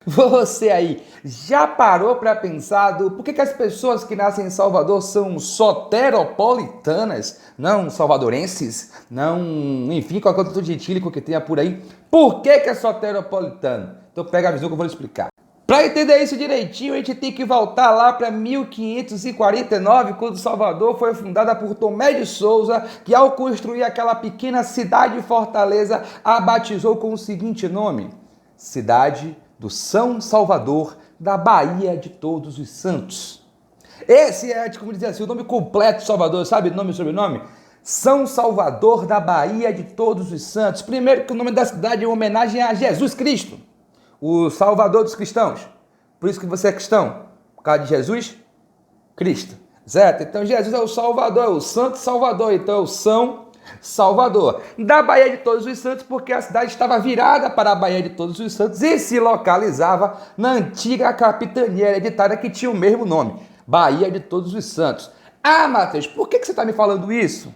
Você aí, já parou para pensar por que as pessoas que nascem em Salvador são soteropolitanas, não salvadorenses, não, enfim, qualquer outro gentílico que tenha por aí? Por que é soteropolitano? Então pega a visão que eu vou lhe explicar. Para entender isso direitinho, a gente tem que voltar lá para 1549, quando Salvador foi fundada por Tomé de Souza, que ao construir aquela pequena cidade fortaleza, a batizou com o seguinte nome: Cidade do São Salvador, da Bahia de Todos os Santos. Esse é, como dizer assim, o nome completo de Salvador, sabe? Nome e sobrenome? São Salvador da Bahia de Todos os Santos. Primeiro que o nome da cidade é uma homenagem a Jesus Cristo, o Salvador dos cristãos. Por isso que você é cristão, por causa de Jesus Cristo, certo? Então Jesus é o Salvador, é o Santo Salvador, então é o São Salvador, da Bahia de Todos os Santos, porque a cidade estava virada para a Bahia de Todos os Santos e se localizava na antiga capitania hereditária que tinha o mesmo nome, Bahia de Todos os Santos. Ah, Matheus, por que você está me falando isso?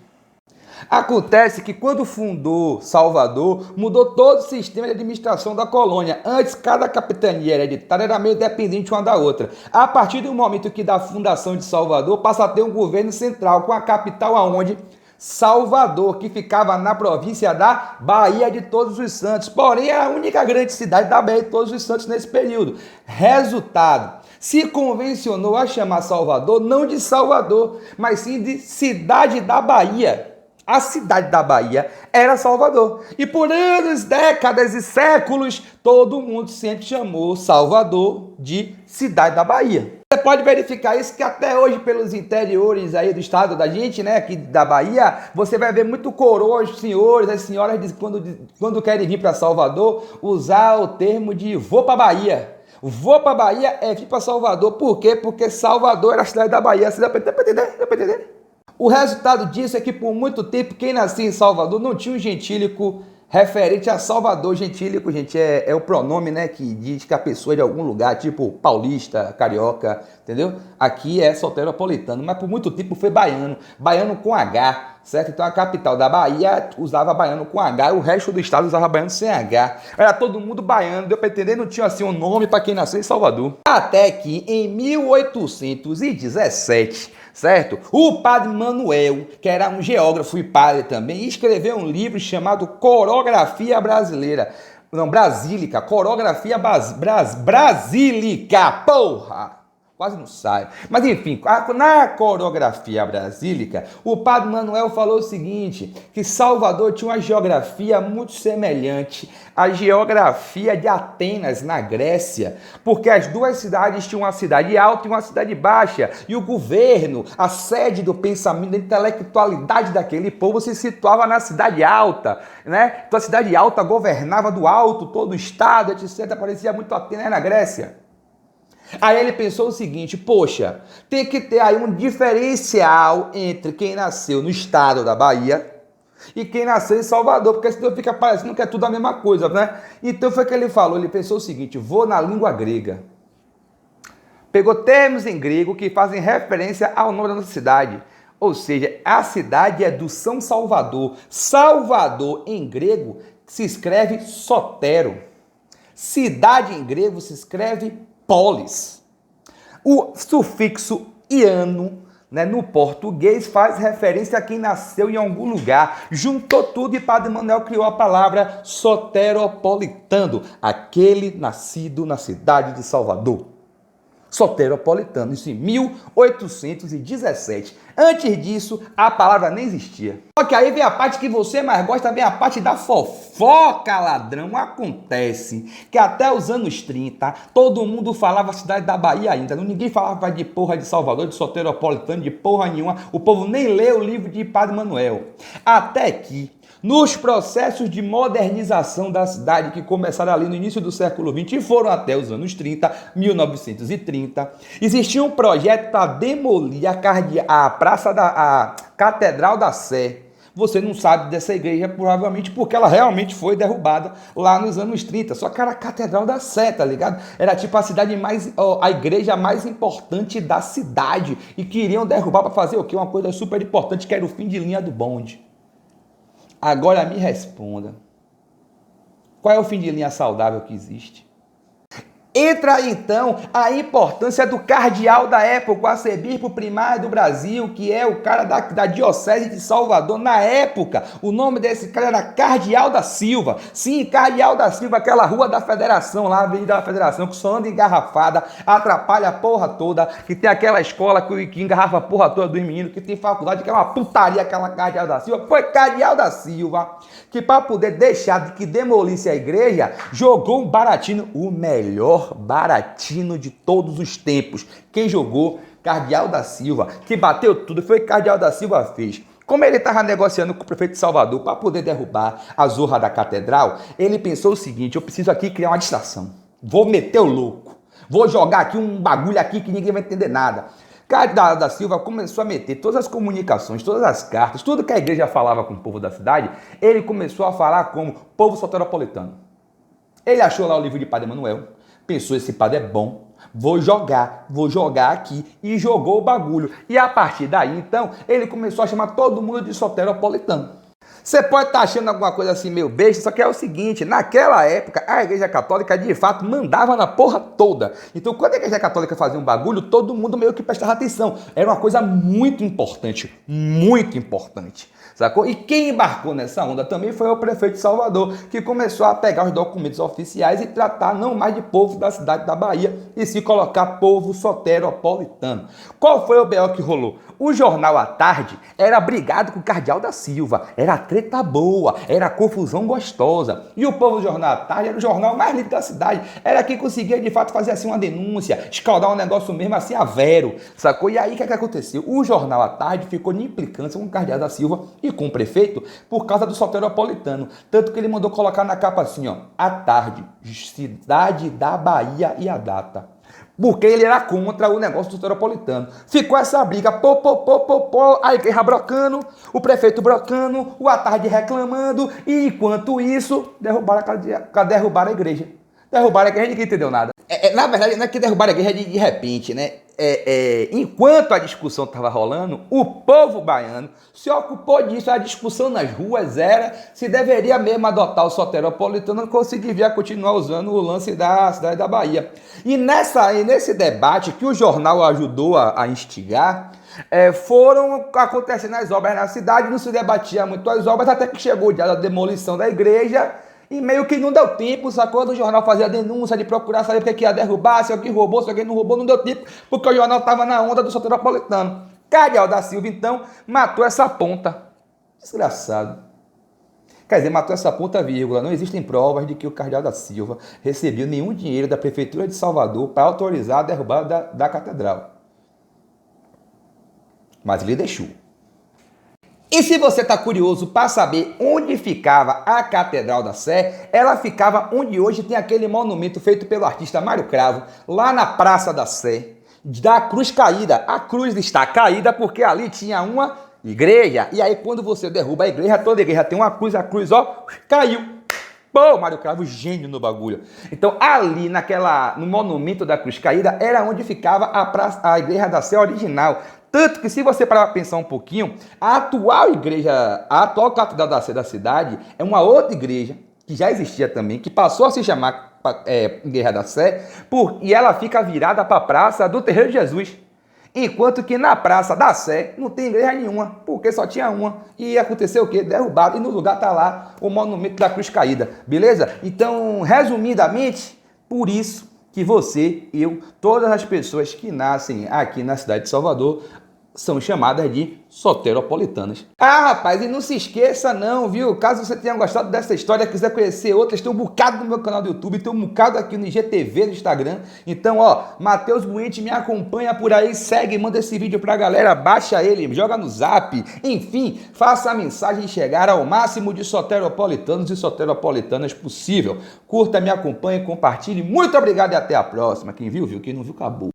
Acontece que quando fundou Salvador, mudou todo o sistema de administração da colônia. Antes, cada capitania hereditária era meio dependente uma da outra. A partir do momento que da fundação de Salvador, passa a ter um governo central, com a capital aonde? Salvador, que ficava na província da Bahia de Todos os Santos. Porém, é a única grande cidade da Bahia de Todos os Santos nesse período. Resultado: se convencionou a chamar Salvador não de Salvador, mas sim de Cidade da Bahia. A cidade da Bahia era Salvador. E por anos, décadas e séculos, todo mundo sempre chamou Salvador de Cidade da Bahia. Você pode verificar isso que até hoje pelos interiores aí do estado da gente, né, aqui da Bahia, você vai ver muito coroas, senhores, as senhoras quando querem vir para Salvador, usar o termo de vou para Bahia. Vou para Bahia é vir para Salvador. Por quê? Porque Salvador era a cidade da Bahia. Você dá para entender? Dá para entender? O resultado disso é que por muito tempo quem nascia em Salvador não tinha um gentílico referente a Salvador. Gentílico, gente, é o pronome, né, que diz que a pessoa é de algum lugar, tipo paulista, carioca, entendeu? Aqui é soteropolitano, mas por muito tempo foi baiano, baiano com H, certo? Então a capital da Bahia usava baiano com H, e o resto do estado usava baiano sem H. Era todo mundo baiano, deu para entender? Não tinha assim um nome para quem nasceu em Salvador. Até que em 1817, certo? O padre Manuel, que era um geógrafo e padre também, escreveu um livro chamado Corografia Brasileira. Não, Brasílica, Corografia Brasílica, porra! Quase não sai. Mas enfim, na coreografia brasílica, o padre Manuel falou o seguinte, que Salvador tinha uma geografia muito semelhante à geografia de Atenas, na Grécia, porque as duas cidades tinham uma cidade alta e uma cidade baixa, e o governo, a sede do pensamento, da intelectualidade daquele povo se situava na cidade alta, né? Então a cidade alta governava do alto todo o estado, etc. Parecia muito Atenas na Grécia. Aí ele pensou o seguinte, poxa, tem que ter aí um diferencial entre quem nasceu no estado da Bahia e quem nasceu em Salvador, porque senão fica parecendo que é tudo a mesma coisa, né? Então foi o que ele falou, ele pensou o seguinte, vou na língua grega. Pegou termos em grego que fazem referência ao nome da nossa cidade. Ou seja, a cidade é do São Salvador. Salvador em grego se escreve sotero. Cidade em grego se escreve polis. O sufixo iano, né, no português faz referência a quem nasceu em algum lugar. Juntou tudo e Padre Manuel criou a palavra soteropolitano, aquele nascido na cidade de Salvador. Soteropolitano, isso em 1817. Antes disso, a palavra nem existia. Só que aí vem a parte que você mais gosta, vem a parte da fofoca, ladrão. Acontece que até os anos 30, todo mundo falava cidade da Bahia ainda. Ninguém falava de porra de Salvador, de soteropolitano, de porra nenhuma. O povo nem leu o livro de Padre Manuel. Até que nos processos de modernização da cidade que começaram ali no início do século XX e foram até os anos 30, 1930, existia um projeto para demolir a Catedral da Sé. Você não sabe dessa igreja, provavelmente porque ela realmente foi derrubada lá nos anos 30. Só que era a Catedral da Sé, tá ligado? Era tipo a igreja mais importante da cidade. E queriam derrubar para fazer o quê? Uma coisa super importante, que era o fim de linha do bonde. Agora me responda, qual é o fim de linha saudável que existe? Entra aí, então, a importância do cardeal da época, o arcebispo primário do Brasil, que é o cara da Diocese de Salvador na época. O nome desse cara era Cardeal da Silva. Sim, Cardeal da Silva, aquela rua da Federação, lá, a Avenida da Federação, que só anda engarrafada, atrapalha a porra toda, que tem aquela escola que engarrafa a porra toda dos meninos, que tem faculdade, que é uma putaria, aquela Cardeal da Silva. Foi Cardeal da Silva que, para poder deixar de que demolisse a igreja, jogou um baratino, o melhor baratino de todos os tempos. Quem jogou? Cardeal da Silva, que bateu tudo, foi Cardeal da Silva fez. Como ele estava negociando com o prefeito de Salvador para poder derrubar a zorra da catedral, ele pensou o seguinte: eu preciso aqui criar uma distração. Vou meter o louco. Vou jogar aqui um bagulho aqui que ninguém vai entender nada. Cardeal da Silva começou a meter todas as comunicações, todas as cartas, tudo que a igreja falava com o povo da cidade, ele começou a falar como povo soteropolitano. Ele achou lá o livro de Padre Manuel, pensou, esse padre é bom, vou jogar aqui, e jogou o bagulho. E a partir daí, então, ele começou a chamar todo mundo de soteropolitano. Você pode estar achando alguma coisa assim meio besta, só que é o seguinte: naquela época a Igreja Católica de fato mandava na porra toda. Então quando a Igreja Católica fazia um bagulho, todo mundo meio que prestava atenção. Era uma coisa muito importante, sacou? E quem embarcou nessa onda também foi o prefeito de Salvador, que começou a pegar os documentos oficiais e tratar não mais de povo da cidade da Bahia, e se colocar povo soteropolitano. Qual foi o BO que rolou? O jornal à tarde era brigado com o Cardeal da Silva, era treta boa, era confusão gostosa. E o povo do jornal à tarde era o jornal mais lido da cidade, era quem conseguia de fato fazer assim uma denúncia, escaldar um negócio mesmo assim a vero, sacou? E aí o que aconteceu? O jornal à tarde ficou de implicância com o Cardeal da Silva e com o prefeito por causa do soteropolitano, tanto que ele mandou colocar na capa assim, ó: à tarde, cidade da Bahia e a data. Porque ele era contra o negócio do soteropolitano. Ficou essa briga, a igreja brocando, o prefeito brocando, o à tarde reclamando, e enquanto isso, derrubaram a igreja. Derrubaram a igreja, ninguém entendeu nada. Na verdade, não é que derrubaram a igreja de repente, né? Enquanto a discussão estava rolando, o povo baiano se ocupou disso. A discussão nas ruas era se deveria mesmo adotar o soteropolitano ou se devia continuar usando o lance da cidade da Bahia. E nesse debate que o jornal ajudou a instigar, foram acontecendo as obras na cidade, não se debatia muito as obras, até que chegou o dia da demolição da igreja. E meio que não deu tempo, sacou? O jornal fazia denúncia de procurar saber o que ia derrubar, se alguém roubou, se alguém não roubou, não deu tempo, porque o jornal estava na onda do soteropolitano. Cardeal da Silva, então, matou essa ponta. Desgraçado. Quer dizer, matou essa ponta, vírgula. Não existem provas de que o Cardeal da Silva recebeu nenhum dinheiro da Prefeitura de Salvador para autorizar a derrubada da catedral. Mas ele deixou. E se você está curioso para saber onde ficava a Catedral da Sé, ela ficava onde hoje tem aquele monumento feito pelo artista Mário Cravo, lá na Praça da Sé, da cruz caída. A cruz está caída porque ali tinha uma igreja, e aí quando você derruba a igreja, toda a igreja tem uma cruz, a cruz, ó, caiu. Pô, Mário Cravo, gênio no bagulho. Então, ali no monumento da cruz caída, era onde ficava a igreja da Sé original. Tanto que, se você parar para pensar um pouquinho, a atual Catedral da Sé da cidade é uma outra igreja, que já existia também, que passou a se chamar Igreja da Sé, e ela fica virada para a Praça do Terreiro de Jesus. Enquanto que na Praça da Sé não tem igreja nenhuma, porque só tinha uma. E aconteceu o quê? Derrubado, e no lugar está lá o monumento da cruz caída, beleza? Então, resumidamente, por isso que você, eu, todas as pessoas que nascem aqui na cidade de Salvador são chamadas de soteropolitanas. Ah, rapaz, e não se esqueça não, viu? Caso você tenha gostado dessa história, quiser conhecer outras, tem um bocado no meu canal do YouTube, tem um bocado aqui no IGTV, no Instagram. Então, ó, Matheus Buente, me acompanha por aí, segue, manda esse vídeo pra galera, baixa ele, joga no Zap, enfim, faça a mensagem chegar ao máximo de soteropolitanos e soteropolitanas possível. Curta, me acompanhe, compartilhe. Muito obrigado e até a próxima. Quem viu, viu. Quem não viu, acabou.